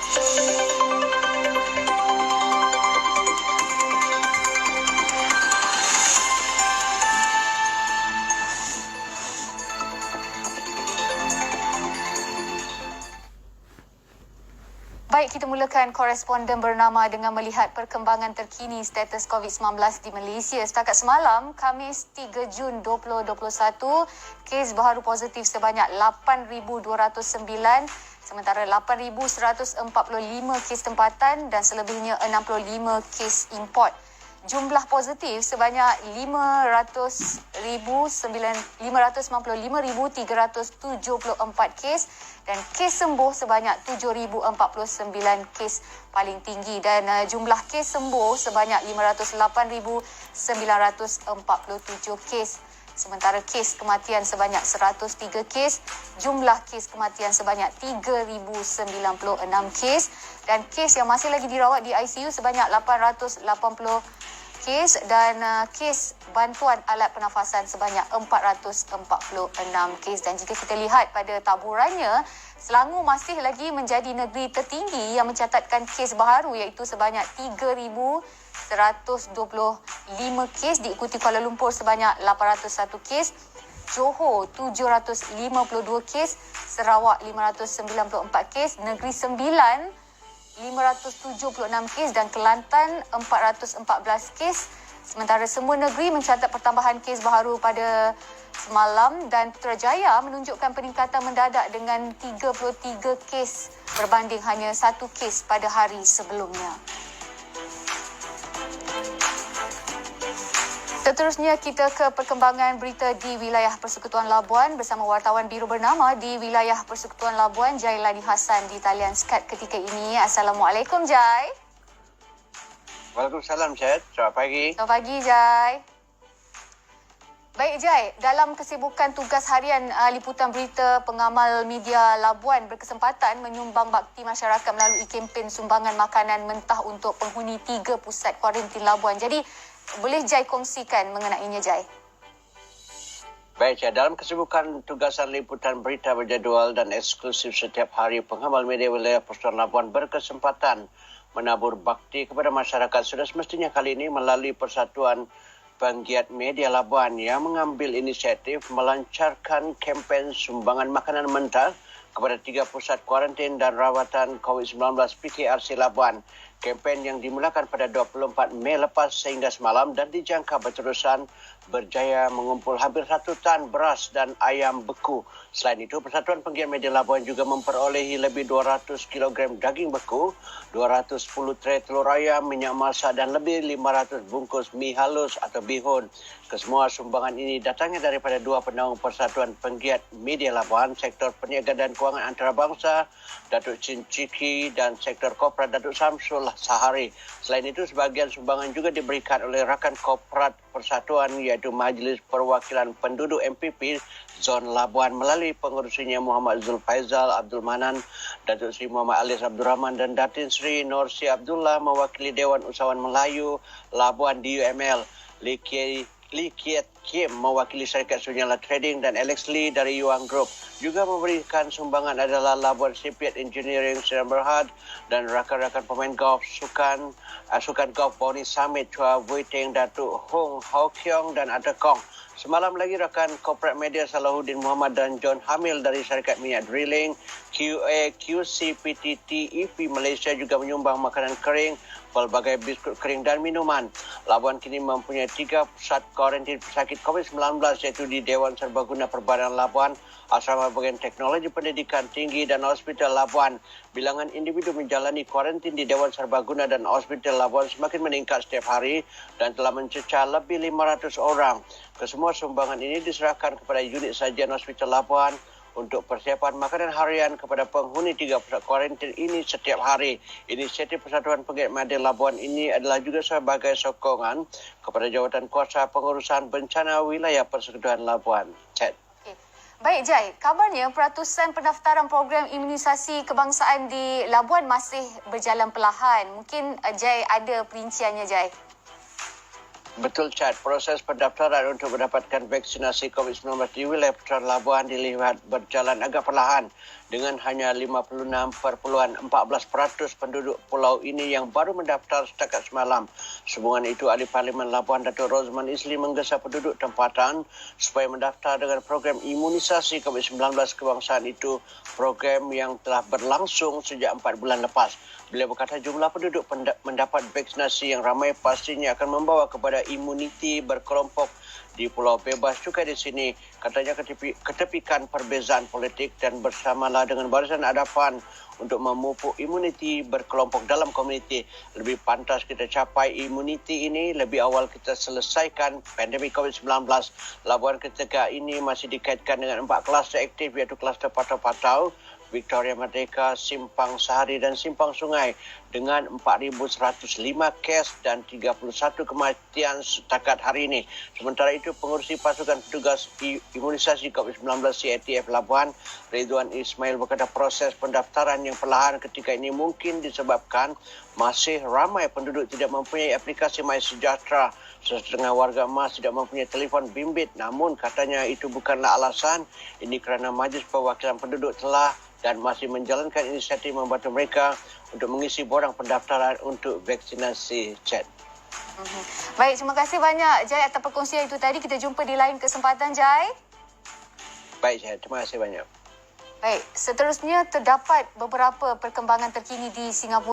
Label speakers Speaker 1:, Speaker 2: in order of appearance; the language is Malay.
Speaker 1: Baik, kita mulakan koresponden bernama dengan melihat perkembangan terkini status COVID-19 di Malaysia. Setakat semalam, Khamis 3 Jun 2021, kes baharu positif sebanyak 8,209, sementara 8,145 kes tempatan dan selebihnya 65 kes import. Jumlah positif sebanyak 555,374 kes dan kes sembuh sebanyak 7,049 kes paling tinggi dan jumlah kes sembuh sebanyak 508,947 kes. Sementara kes kematian sebanyak 103 kes, jumlah kes kematian sebanyak 3,096 kes dan kes yang masih lagi dirawat di ICU sebanyak 880 kes dan kes bantuan alat pernafasan sebanyak 446 kes. Dan jika kita lihat pada taburannya, Selangor masih lagi menjadi negeri tertinggi yang mencatatkan kes baharu iaitu sebanyak 3,125 kes, diikuti Kuala Lumpur sebanyak 801 kes, Johor 752 kes, Sarawak 594 kes, Negeri Sembilan 576 kes dan Kelantan 414 kes. Sementara semua negeri mencatat pertambahan kes baharu pada semalam dan Putrajaya menunjukkan peningkatan mendadak dengan 33 kes berbanding hanya 1 kes pada hari sebelumnya. Seterusnya kita ke perkembangan berita di wilayah Persekutuan Labuan bersama wartawan biru bernama di wilayah Persekutuan Labuan, Jailani Hassan di talian Skype ketika ini. Assalamualaikum Jai.
Speaker 2: Waalaikumsalam Syed. Selamat pagi.
Speaker 1: Selamat pagi Jai. Baik Jai, dalam kesibukan tugas harian liputan berita pengamal media Labuan berkesempatan menyumbang bakti masyarakat melalui kempen sumbangan makanan mentah untuk penghuni 3 pusat kuarantin Labuan. Jadi boleh Jai kongsikan mengenainya Jai?
Speaker 2: Baik, ya. Dalam kesibukan tugasan liputan berita berjadual dan eksklusif setiap hari, pengamal media wilayah Persekutuan Labuan berkesempatan menabur bakti kepada masyarakat. Sudah semestinya kali ini melalui Persatuan Penggiat Media Labuan yang mengambil inisiatif melancarkan kempen sumbangan makanan mentah kepada 3 pusat kuarantin dan rawatan COVID-19 PKRC Labuan. Kempen yang dimulakan pada 24 Mei lepas sehingga semalam dan dijangka berterusan berjaya mengumpul hampir 1 tan beras dan ayam beku. Selain itu, Persatuan Penggiat Media Labuan juga memperolehi lebih 200 kg daging beku, 210 tray telur ayam, minyak masak dan lebih 500 bungkus mi halus atau bihun. Kesemua sumbangan ini datangnya daripada 2 penaung Persatuan Penggiat Media Labuan, Sektor Perniagaan dan Kewangan Antarabangsa, Datuk Chin Chiki dan Sektor Korporat Datuk Samsul Sahari. Selain itu, sebahagian sumbangan juga diberikan oleh rakan korporat persatuan iaitu Majlis Perwakilan Penduduk MPP Zon Labuan melalui pengurusinya Muhammad Zulfaizal Abdul Manan, Datuk Seri Muhammad Alis Abdul Rahman dan Datin Seri Norsi Abdullah mewakili Dewan Usahawan Melayu Labuan DUML, Lee Kiat Kim mewakili Syarikat Sunyala Trading dan Alex Lee dari Yuang Group. Juga memberikan sumbangan adalah Labuan Shipyard Engineering Sdn Berhad dan rakan-rakan pemain golf sukan golf Boni Samit Chua Wei-Teng, Datuk Hong Hao Kiong dan Ada Kong. Semalam lagi rakan korporat media Salahuddin Muhammad dan John Hamil dari Syarikat Minyak Drilling, QA, QC, PTT, EP Malaysia juga menyumbang makanan kering, pelbagai biskut kering dan minuman. Labuan kini mempunyai 3 pusat kuarantin pesakit COVID-19 iaitu di Dewan Serbaguna Perbanan Labuan, Asrama Bagian Teknologi Pendidikan Tinggi dan Hospital Labuan. Bilangan individu menjalani kuarantin di Dewan Serbaguna dan Hospital Labuan semakin meningkat setiap hari dan telah mencecah lebih 500 orang. Kesemua sumbangan ini diserahkan kepada unit sajian Hospital Labuan untuk persiapan makanan harian kepada penghuni 3 pusat kuarantin ini setiap hari. Inisiatif Persatuan Penggiat Media Labuan ini adalah juga sebagai sokongan kepada Jawatan Kuasa Pengurusan Bencana Wilayah Persekutuan Labuan. Chat.
Speaker 1: Baik Jai, kabarnya peratusan pendaftaran program imunisasi kebangsaan di Labuan masih berjalan perlahan. Mungkin Jai ada perinciannya Jai?
Speaker 2: Betul Chad, proses pendaftaran untuk mendapatkan vaksinasi COVID-19 di wilayah Persekutuan Labuan dilihat berjalan agak perlahan. dengan hanya 56.14% penduduk pulau ini yang baru mendaftar setakat semalam. Sehubungan itu, Ahli Parlimen Labuan Datuk Rozman Isli menggesa penduduk tempatan supaya mendaftar dengan program imunisasi COVID-19 kebangsaan itu, program yang telah berlangsung sejak 4 bulan lepas. Beliau berkata jumlah penduduk mendapat vaksinasi yang ramai pastinya akan membawa kepada imuniti berkelompok di Pulau Bebas Cukai di sini. Katanya ketepikan perbezaan politik dan bersamalah dengan Barisan Hadapan untuk memupuk imuniti berkelompok dalam komuniti. Lebih pantas kita capai imuniti ini, lebih awal kita selesaikan pandemik COVID-19. Labuan ketika ini masih dikaitkan dengan 4 kluster aktif, iaitu kluster Patau-Patau, Victoria Merdeka, Simpang Sahari dan Simpang Sungai dengan 4,105 kes dan 31 kematian setakat hari ini. Sementara itu, pengurusi pasukan petugas imunisasi COVID-19 CITF Labuan, Ridwan Ismail berkata proses pendaftaran yang perlahan ketika ini mungkin disebabkan masih ramai penduduk tidak mempunyai aplikasi MySejahtera. Setengah warga emas tidak mempunyai telefon bimbit. Namun katanya itu bukanlah alasan. Ini kerana Majlis Perwakilan Penduduk telah dan masih menjalankan inisiatif membantu mereka untuk mengisi borang pendaftaran untuk vaksinasi CHAD.
Speaker 1: Baik, terima kasih banyak Jai atas perkongsian itu tadi. Kita jumpa di lain kesempatan, Jai.
Speaker 2: Baik, Syed. Terima kasih banyak.
Speaker 1: Baik, seterusnya terdapat beberapa perkembangan terkini di Singapura.